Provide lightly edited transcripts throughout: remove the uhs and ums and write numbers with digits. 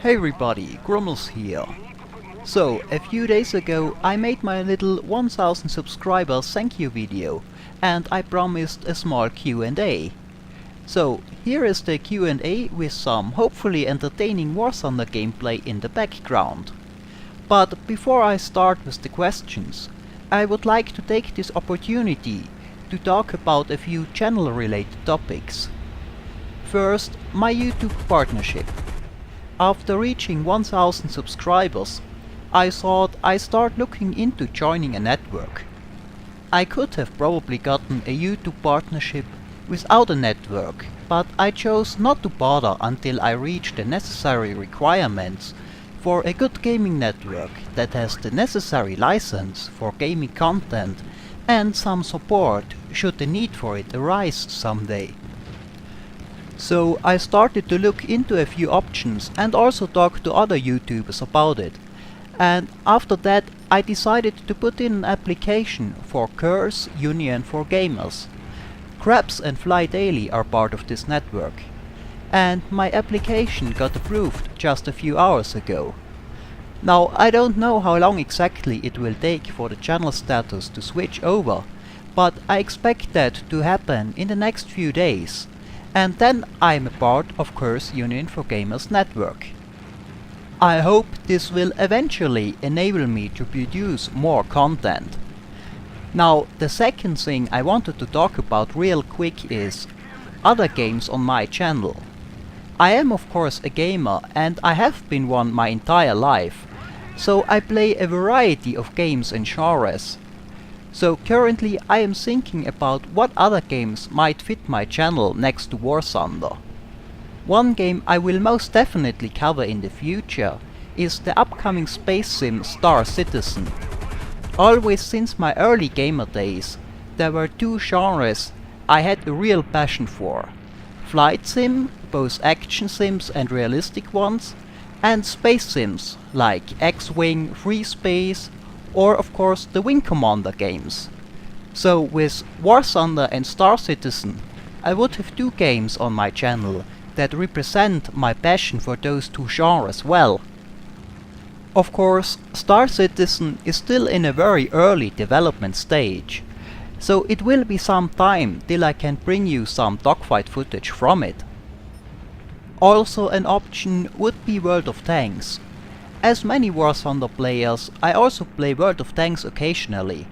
Hey everybody, Grummels here. So, a few days ago I made my little 1000 subscribers thank you video and I promised a small Q&A. So, here is the Q&A with some hopefully entertaining War Thunder gameplay in the background. But before I start with the questions, I would like to take this opportunity to talk about a few channel related topics. First, my YouTube partnership. After reaching 1000 subscribers, I thought I'd start looking into joining a network. I could have probably gotten a YouTube partnership without a network, but I chose not to bother until I reached the necessary requirements for a good gaming network that has the necessary license for gaming content and some support should the need for it arise someday. So I started to look into a few options and also talk to other YouTubers about it. And after that I decided to put in an application for Curse Union for Gamers. Krabs and Fly Daily are part of this network. And my application got approved just a few hours ago. Now I don't know how long exactly it will take for the channel status to switch over, but I expect that to happen in the next few days. And then I'm a part of Curse Union for Gamers network. I hope this will eventually enable me to produce more content. Now, the second thing I wanted to talk about real quick is other games on my channel. I am of course a gamer and I have been one my entire life, so I play a variety of games and genres. So currently I am thinking about what other games might fit my channel next to War Thunder. One game I will most definitely cover in the future is the upcoming space sim Star Citizen. Always since my early gamer days, there were two genres I had a real passion for. Flight sim, both action sims and realistic ones, and space sims like X-Wing, Free Space, or of course the Wing Commander games. So with War Thunder and Star Citizen, I would have two games on my channel that represent my passion for those two genres well. Of course, Star Citizen is still in a very early development stage, so it will be some time till I can bring you some dogfight footage from it. Also an option would be World of Tanks. As many War Thunder players, I also play World of Tanks occasionally,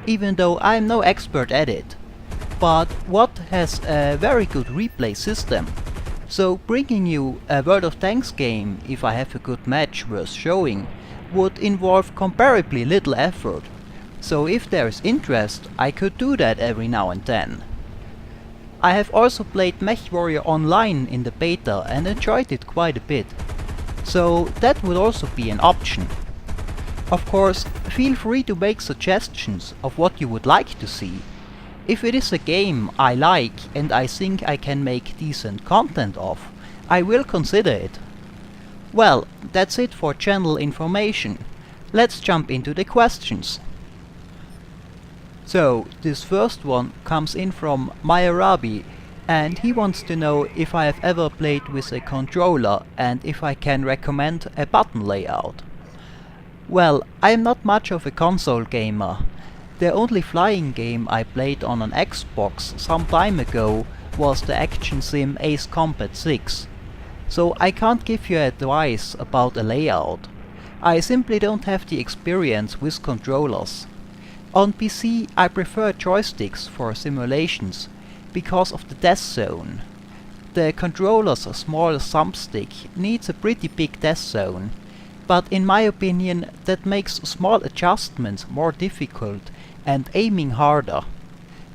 even though I'm no expert at it. But WoT has a very good replay system, so bringing you a World of Tanks game if I have a good match worth showing would involve comparably little effort, so if there is interest I could do that every now and then. I have also played MechWarrior Online in the beta and enjoyed it quite a bit. So that would also be an option. Of course, feel free to make suggestions of what you would like to see. If it is a game I like and I think I can make decent content of, I will consider it. Well, that's it for channel information. Let's jump into the questions. So, this first one comes in from Mayarabi, and he wants to know if I have ever played with a controller and if I can recommend a button layout. Well, I am not much of a console gamer. The only flying game I played on an Xbox some time ago was the action sim Ace Combat 6. So I can't give you advice about a layout. I simply don't have the experience with controllers. On PC I prefer joysticks for simulations because of the death zone. The controller's small thumbstick needs a pretty big death zone, but in my opinion that makes small adjustments more difficult and aiming harder.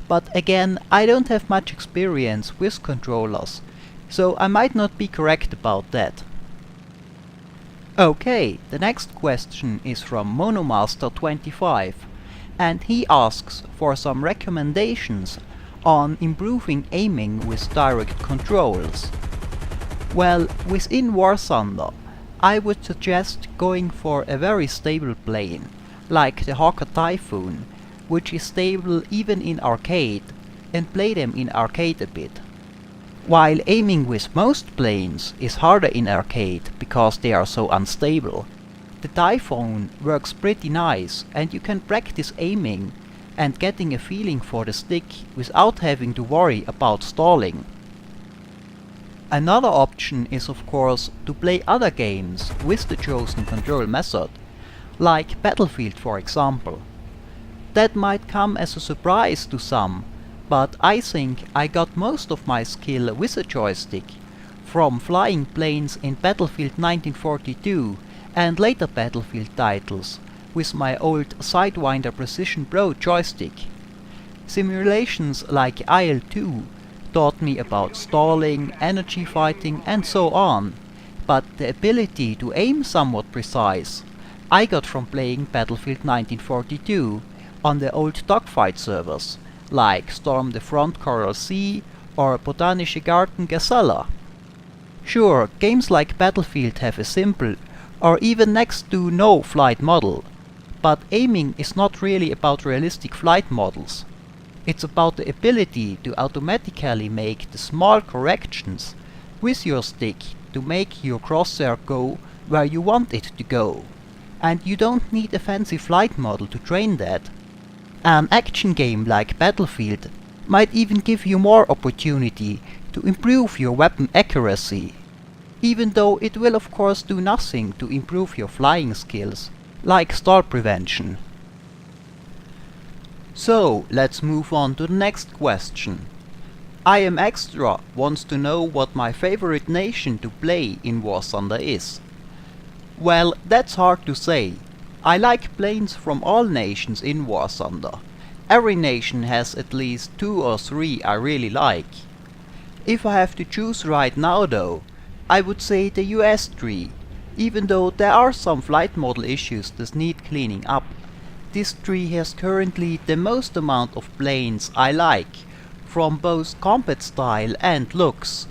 But again, I don't have much experience with controllers, so I might not be correct about that. Okay, the next question is from Monomaster25, and he asks for some recommendations on improving aiming with direct controls. Well, within War Thunder, I would suggest going for a very stable plane, like the Hawker Typhoon, which is stable even in arcade, and play them in arcade a bit. While aiming with most planes is harder in arcade because they are so unstable, the Typhoon works pretty nice and you can practice aiming and getting a feeling for the stick without having to worry about stalling. Another option is of course to play other games with the chosen control method, like Battlefield for example. That might come as a surprise to some, but I think I got most of my skill with a joystick, from flying planes in Battlefield 1942 and later Battlefield titles, with my old Sidewinder Precision Pro joystick. Simulations like IL-2 taught me about stalling, energy fighting and so on, but the ability to aim somewhat precise I got from playing Battlefield 1942 on the old dogfight servers, like Storm the Front Coral Sea or Botanische Garten Gazella. Sure, games like Battlefield have a simple, or even next to no flight model, but aiming is not really about realistic flight models. It's about the ability to automatically make the small corrections with your stick to make your crosshair go where you want it to go. And you don't need a fancy flight model to train that. An action game like Battlefield might even give you more opportunity to improve your weapon accuracy, even though it will of course do nothing to improve your flying skills, like stall prevention. So let's move on to the next question. I Am Extra wants to know what my favorite nation to play in War Thunder is. Well, that's hard to say. I like planes from all nations in War Thunder. Every nation has at least 2 or 3 I really like. If I have to choose right now though, I would say the US tree, even though there are some flight model issues that need cleaning up. This tree has currently the most amount of planes I like, from both combat style and looks.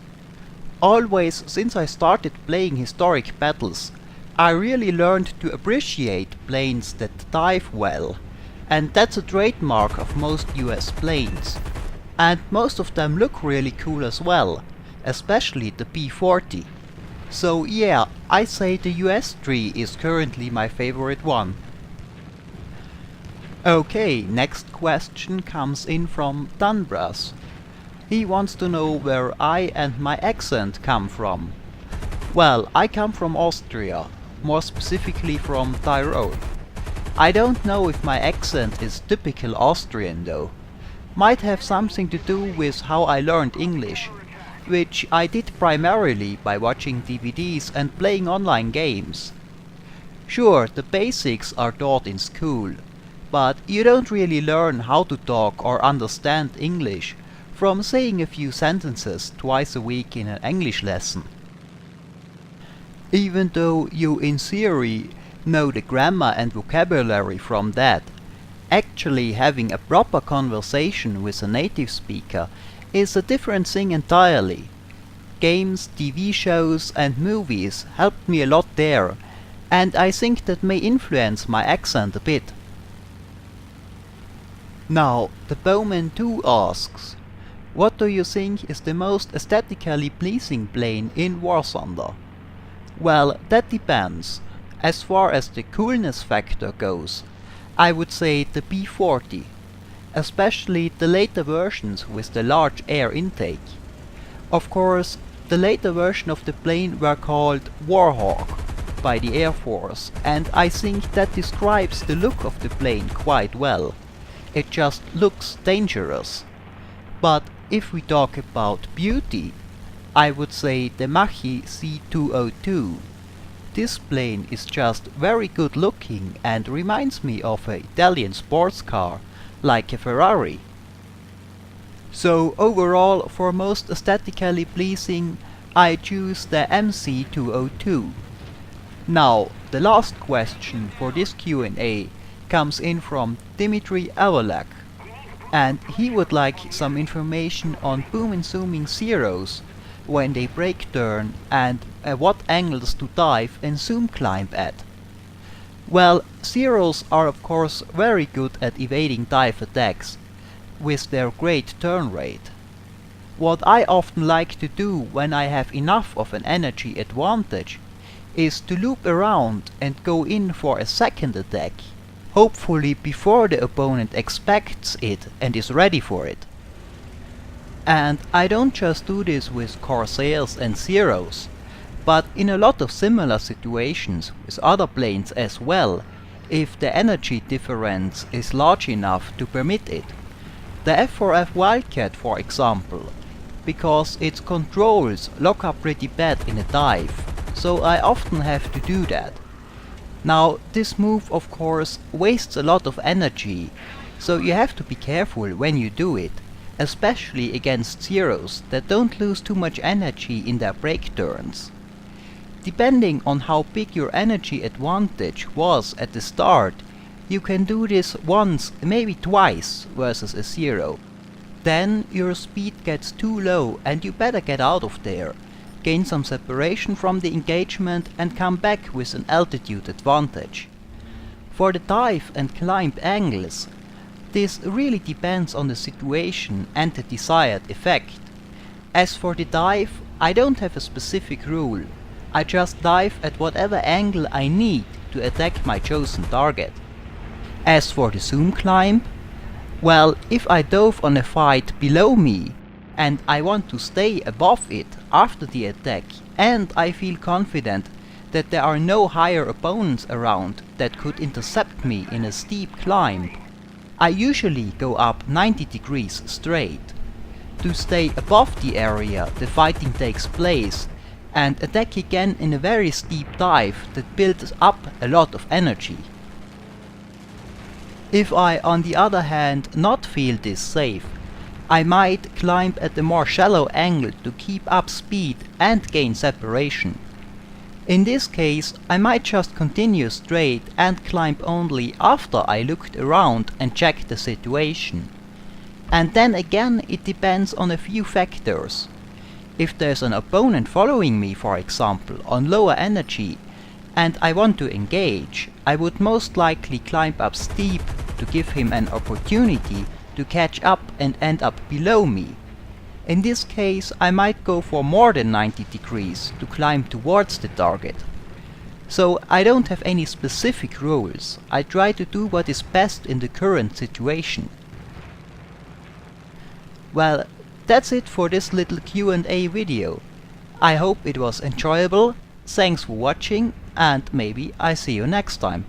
Always since I started playing historic battles, I really learned to appreciate planes that dive well, and that's a trademark of most US planes. And most of them look really cool as well, especially the P-40. So yeah, I say the US tree is currently my favorite one. Okay, next question comes in from Dunbras. He wants to know where I and my accent come from. Well, I come from Austria, more specifically from Tyrol. I don't know if my accent is typical Austrian though. Might have something to do with how I learned English, which I did primarily by watching DVDs and playing online games. Sure, the basics are taught in school, but you don't really learn how to talk or understand English from saying a few sentences twice a week in an English lesson. Even though you in theory know the grammar and vocabulary from that, actually having a proper conversation with a native speaker is a different thing entirely. Games, TV shows and movies helped me a lot there, and I think that may influence my accent a bit. Now, the Bowman 2 asks, what do you think is the most aesthetically pleasing plane in War Thunder? Well, that depends. As far as the coolness factor goes, I would say the P-40, especially the later versions with the large air intake. Of course, the later version of the plane were called Warhawk by the Air Force, and I think that describes the look of the plane quite well. It just looks dangerous. But if we talk about beauty, I would say the Macchi C202. This plane is just very good looking and reminds me of an Italian sports car, like a Ferrari. So overall, for most aesthetically pleasing, I choose the MC202. Now, the last question for this Q&A comes in from Dimitri Avalak, and he would like some information on boom and zooming zeros when they brake turn and at what angles to dive and zoom climb at. Well, zeros are of course very good at evading dive attacks with their great turn rate. What I often like to do when I have enough of an energy advantage is to loop around and go in for a second attack, hopefully before the opponent expects it and is ready for it. And I don't just do this with Corsairs and Zeros, but in a lot of similar situations with other planes as well, if the energy difference is large enough to permit it. The F4F Wildcat, for example, because its controls lock up pretty bad in a dive, so I often have to do that. Now this move of course wastes a lot of energy, so you have to be careful when you do it, especially against Zeros that don't lose too much energy in their break turns. Depending on how big your energy advantage was at the start, you can do this once, maybe twice versus a Zero. Then your speed gets too low and you better get out of there, gain some separation from the engagement and come back with an altitude advantage. For the dive and climb angles, this really depends on the situation and the desired effect. As for the dive, I don't have a specific rule. I just dive at whatever angle I need to attack my chosen target. As for the zoom climb, well, if I dove on a fight below me and I want to stay above it after the attack and I feel confident that there are no higher opponents around that could intercept me in a steep climb, I usually go up 90 degrees straight. To stay above the area the fighting takes place and attack again in a very steep dive that builds up a lot of energy. If I on the other hand not feel this safe, I might climb at a more shallow angle to keep up speed and gain separation. In this case I might just continue straight and climb only after I looked around and checked the situation. And then again it depends on a few factors. If there's an opponent following me, for example, on lower energy, and I want to engage, I would most likely climb up steep to give him an opportunity to catch up and end up below me. In this case I might go for more than 90 degrees to climb towards the target. So I don't have any specific rules, I try to do what is best in the current situation. Well, that's it for this little Q&A video. I hope it was enjoyable, thanks for watching and maybe I see you next time.